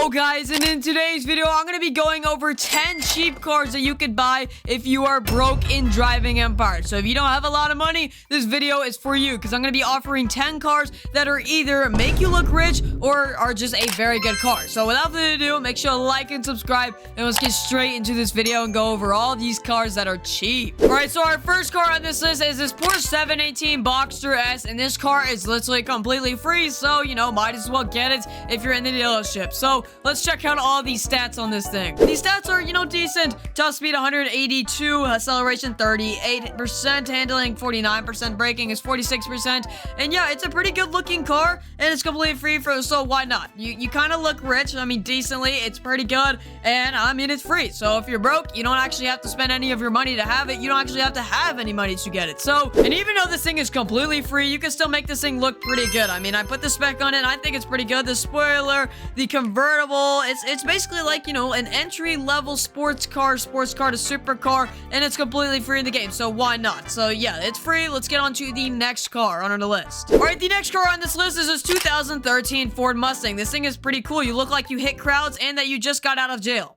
So guys, and in today's video, I'm going to be going over 10 cheap cars that you could buy if you are broke in driving empire. So if you don't have a lot of money, this video is for you because I'm going to be offering 10 cars that are either make you look rich or are just a very good car. So without further ado, make sure to like and subscribe, and let's get straight into this video and go over all these cars that are cheap. Alright, so our first car on this list is this Porsche 718 Boxster S, and this car is literally completely free, so, you know, might as well get it if you're in the dealership. So let's check out all these stats on this thing. These stats are, you know, decent. Top speed 182, acceleration 38%, handling 49%, braking is 46%, and yeah, it's a pretty good looking car, and it's completely free, so why not? You kind of look rich. I mean, decently, it's pretty good, and I mean, it's free. So if you're broke, you don't actually have to spend any of your money to have it. You don't actually have to have any money to get it. So, and even though this thing is completely free, you can still make this thing look pretty good. I mean, I put the spec on it, and I think it's pretty good. The spoiler, the convertible, it's basically like, you know, an entry-level sports car to supercar, and it's completely free in the game, so why not? So yeah, it's free. Let's get on to the next car on our list. Alright, the next car on this list is this 2013 Ford Mustang. This thing is pretty cool. You look like you hit crowds and that you just got out of jail.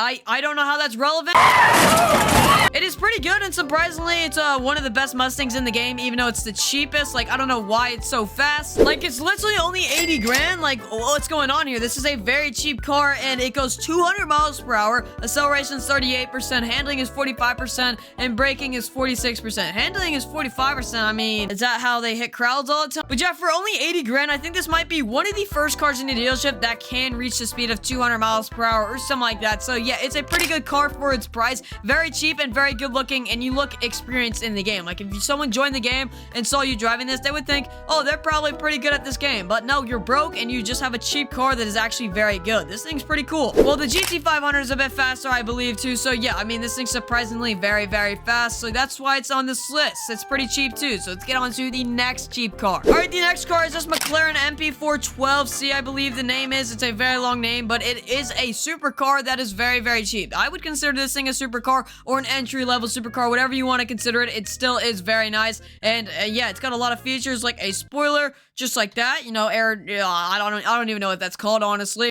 I don't know how that's relevant. It is pretty good, and surprisingly, it's one of the best Mustangs in the game, even though it's the cheapest. Like, I don't know why it's so fast. Like, it's literally only 80 grand. Like, what's going on here? This is a very cheap car, and it goes 200 miles per hour. Acceleration is 38%, handling is 45%, and braking is 46%. Handling is 45%. I mean, is that how they hit crowds all the time? But yeah, for only 80 grand, I think this might be one of the first cars in the dealership that can reach the speed of 200 miles per hour or something like that. So yeah, it's a pretty good car for its price. Very cheap and very good looking, and you look experienced in the game. Like, if someone joined the game and saw you driving this, they would think, oh, they're probably pretty good at this game. But no, you're broke and you just have a cheap car that is actually very good. This thing's pretty cool. Well, the GT500 is a bit faster, I believe, too. So yeah, I mean, this thing's surprisingly very, very fast. So that's why it's on this list. It's pretty cheap too. So let's get on to the next cheap car. All right, the next car is this McLaren MP4-12C, I believe the name is. It's a very long name, but it is a supercar that is very, very cheap. I would consider this thing a supercar or an entry-level supercar, whatever you want to consider it. It still is very nice, and yeah, it's got a lot of features like a spoiler, just like that. You know, I don't even know what that's called, honestly.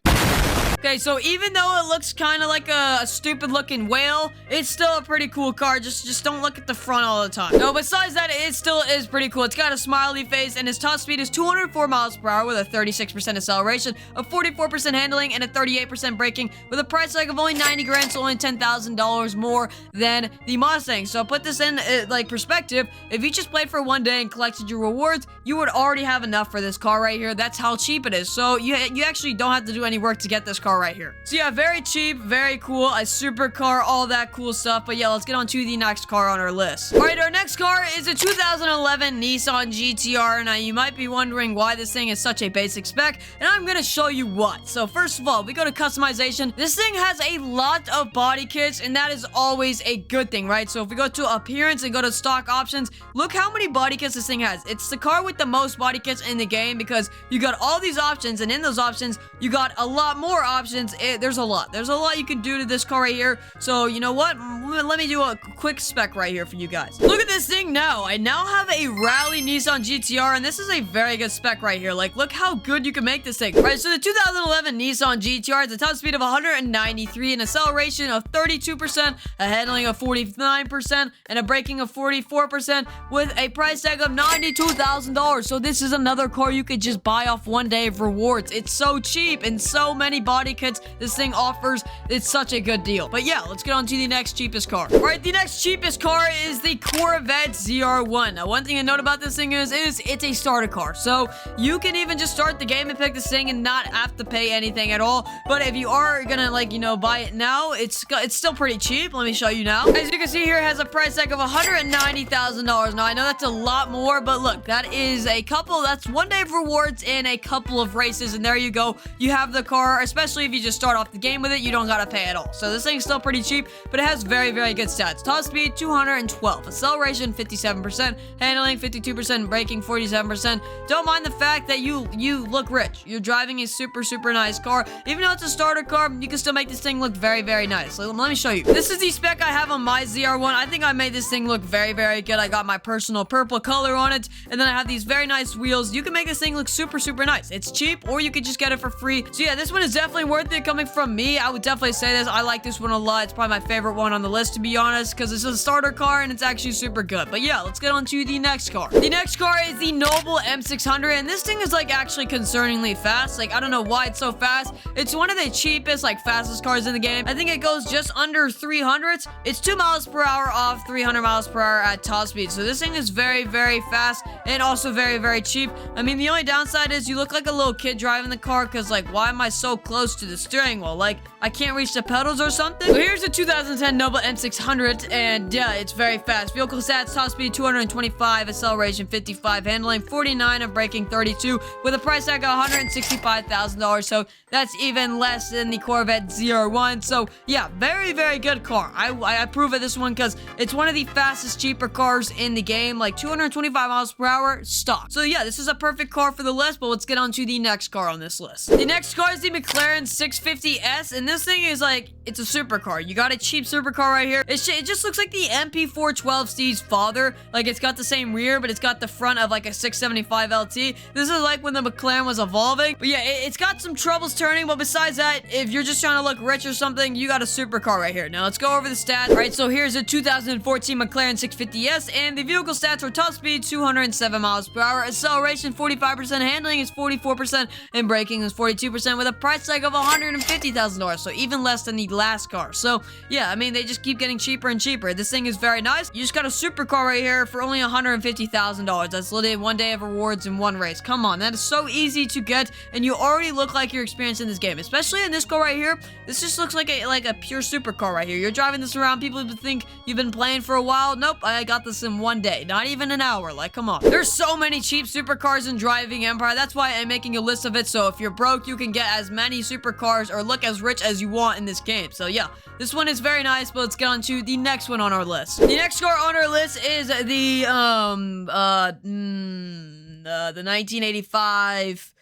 Okay, so even though it looks kind of like a stupid-looking whale, it's still a pretty cool car. Just don't look at the front all the time. No, besides that, it still is pretty cool. It's got a smiley face, and its top speed is 204 miles per hour with a 36% acceleration, a 44% handling, and a 38% braking, with a price tag of only 90 grand, so only $10,000 more than the Mustang. So put this in, like, perspective. If you just played for one day and collected your rewards, you would already have enough for this car right here. That's how cheap it is. So you actually don't have to do any work to get this car right here. So yeah, very cheap, very cool, a supercar, all that cool stuff. But yeah, let's get on to the next car on our list. All right, our next car is a 2011 Nissan GT-R. Now, you might be wondering why this thing is such a basic spec, and I'm gonna show you what. So first of all, we go to customization. This thing has a lot of body kits, and that is always a good thing, right? So if we go to appearance and go to stock options, look how many body kits this thing has. It's the car with the most body kits in the game because you got all these options, and in those options, you got a lot more options. There's a lot you can do to this car right here. So you know what, let me do a quick spec right here for you guys. Look at this thing now. I now have a rally Nissan GT-R, and this is a very good spec right here. Like, look how good you can make this thing. Right, so the 2011 Nissan GT-R has a top speed of 193, an acceleration of 32%, a handling of 49%, and a braking of 44%, with a price tag of $92,000. So this is another car you could just buy off one day of rewards. It's so cheap, and so many body kits this thing offers. It's such a good deal. But yeah, let's get on to the next cheapest car. All right, the next cheapest car is the Corvette ZR1. Now, one thing to note about this thing is it's a starter car. So you can even just start the game and pick this thing and not have to pay anything at all. But if you are gonna, like, you know, buy it now, it's still pretty cheap. Let me show you now. As you can see here, it has a price tag of $190,000. Now, I know that's a lot more, but look, that's one day of rewards and a couple of races, and there you go. You have the car, especially if you just start off the game with it, you don't gotta pay at all. So this thing's still pretty cheap, but it has very, very good stats. Top speed 212, acceleration 57%, handling 52%, braking 47%. Don't mind the fact that you look rich. You're driving a super, super nice car. Even though it's a starter car, you can still make this thing look very, very nice. Let me show you. This is the spec I have on my ZR1. I think I made this thing look very, very good. I got my personal purple color on it, and then I have these very nice wheels. You can make this thing look super, super nice. It's cheap, or you could just get it for free. So yeah, this one is definitely worth it coming from me. I would definitely say this. I like this one a lot. It's probably my favorite one on the list, to be honest, because it's a starter car and it's actually super good. But yeah, let's get on to the next car. The next car is the Noble M600, and this thing is like actually concerningly fast. Like, I don't know why it's so fast. It's one of the cheapest, like, fastest cars in the game. I think it goes just under 300. It's 2 miles per hour off 300 miles per hour at top speed. So this thing is very, very fast and also very, very cheap. I mean, the only downside is you look like a little kid driving the car, because, like, why am I so close to the steering wheel? Like, I can't reach the pedals or something. So here's the 2010 Noble M600, and yeah, it's very fast. Vehicle stats, top speed 225, acceleration 55, handling 49, and braking 32, with a price tag of $165,000. So that's even less than the Corvette ZR1. So yeah, very, very good car. I approve of this one because it's one of the fastest, cheaper cars in the game, like 225 miles per hour stock. So yeah, this is a perfect car for the list, but let's get on to the next car on this list. The next car is the McLaren 650S, and this thing is like, it's a supercar. You got a cheap supercar right here. It just looks like the MP4-12C's father. Like, it's got the same rear, but it's got the front of like a 675 LT. This is like when the McLaren was evolving. But yeah, it's got some troubles turning, but besides that, if you're just trying to look rich or something, you got a supercar right here. Now let's go over the stats. All right, so here's a 2014 McLaren 650S, and the vehicle stats are top speed 207 miles per hour, acceleration 45%, handling is 44%, and braking is 42%, with a price tag of $150,000. So even less than the last car. So yeah, I mean, they just keep getting cheaper and cheaper. This thing is very nice. You just got a supercar right here for only $150,000. That's literally one day of rewards in one race. Come on, that is so easy to get, and you already look like you're experienced in this game. Especially in this car right here. This just looks like a pure supercar right here. You're driving this around, people think you've been playing for a while. Nope, I got this in one day, not even an hour. Like, come on. There's so many cheap supercars in Driving Empire. That's why I'm making a list of it, so if you're broke, you can get as many supercars or look as rich as you want in this game. So yeah, this one is very nice, but let's get on to the next one on our list. The next car on our list is the 1985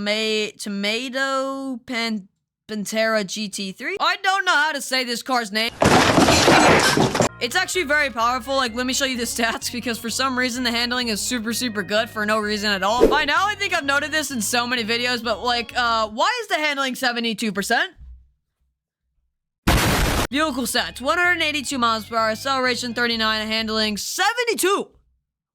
Tomaso Pantera GT3. I don't know how to say this car's name. It's actually very powerful. Like, let me show you the stats, because for some reason the handling is super, super good for no reason at all. By now, I think I've noted this in so many videos, but like, why is the handling 72%? Vehicle stats, 182 miles per hour, acceleration 39, handling 72.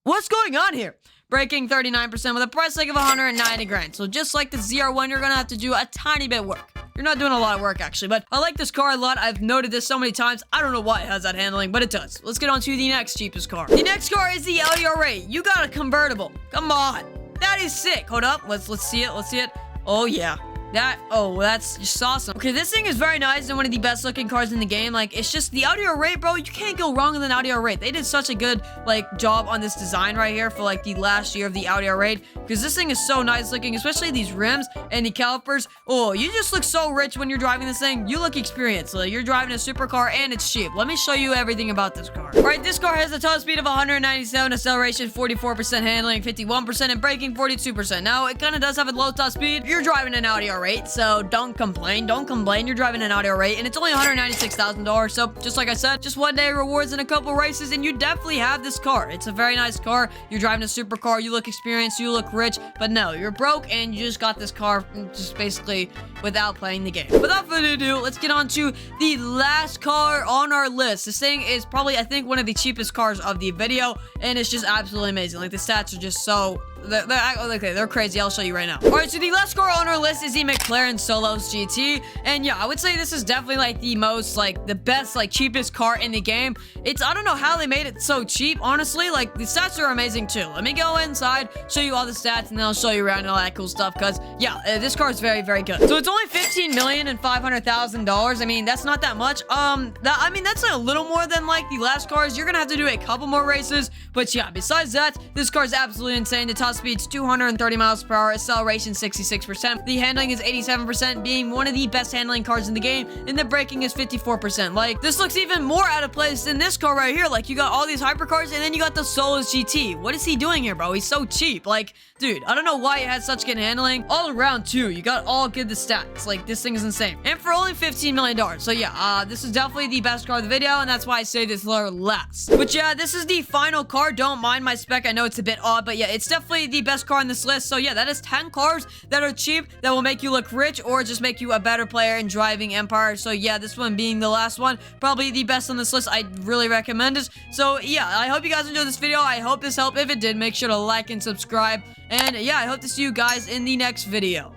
What's going on here? Braking 39% with a price tag of 190 grand. So just like the ZR1, you're gonna have to do a tiny bit of work. You're not doing a lot of work, actually, but I like this car a lot. I've noted this so many times. I don't know why it has that handling, but it does. Let's get on to the next cheapest car. The next car is the Audi R8. You got a convertible. Come on. That is sick. Hold up. Let's see it. Let's see it. Oh, yeah. That's just awesome. Okay, this thing is very nice and one of the best looking cars in the game. Like, it's just the Audi R8, bro. You can't go wrong with an Audi R8. They did such a good, like, job on this design right here for, like, the last year of the Audi R8, because this thing is so nice looking, especially these rims and the calipers. Oh, you just look so rich when you're driving this thing. You look experienced. Like, you're driving a supercar and it's cheap. Let me show you everything about this car. All right, this car has a top speed of 197, acceleration 44%, handling 51%, and braking 42%. Now, it kind of does have a low top speed. You're driving an Audi R8. So don't complain. Don't complain. You're driving an Audi R8 and it's only $196,000. So just like I said, just one day rewards and a couple races and you definitely have this car. It's a very nice car. You're driving a supercar. You look experienced. You look rich. But no, you're broke and you just got this car just basically without playing the game. Without further ado, let's get on to the last car on our list. This thing is probably, I think, one of the cheapest cars of the video, and it's just absolutely amazing. Like, the stats are just so... They're crazy. I'll show you right now. All right, so the last car on our list is the McLaren Solus GT, and yeah, I would say this is definitely like the most, like, the best, like, cheapest car in the game. I don't know how they made it so cheap, honestly. Like, the stats are amazing too. Let me go inside, show you all the stats, and then I'll show you around and all that cool stuff, because yeah, this car is very, very good. So it's only $15,500,000. I mean, that's not that much. I mean, that's a little more than like the last cars. You're gonna have to do a couple more races, but yeah, besides that, this car is absolutely insane. The top speed's 230 miles per hour, acceleration 66%. The handling is 87%, being one of the best handling cars in the game, and the braking is 54%. Like, this looks even more out of place than this car right here. Like, you got all these hypercars, and then you got the Solus GT. What is he doing here, bro? He's so cheap. Like, dude, I don't know why it has such good handling. All around, too. You got all good the stats. Like, this thing is insane. And for only $15 million. So, yeah, this is definitely the best car of the video, and that's why I say this car last. But, yeah, this is the final car. Don't mind my spec. I know it's a bit odd, but, yeah, it's definitely probably the best car on this list. So yeah, that is 10 cars that are cheap that will make you look rich or just make you a better player in driving Empire. So yeah, this one being the last one, probably the best on this list. I really recommend it. So yeah, I hope you guys enjoyed this video. I hope this helped. If it did, make sure to like and subscribe. And yeah, I hope to see you guys in the next video.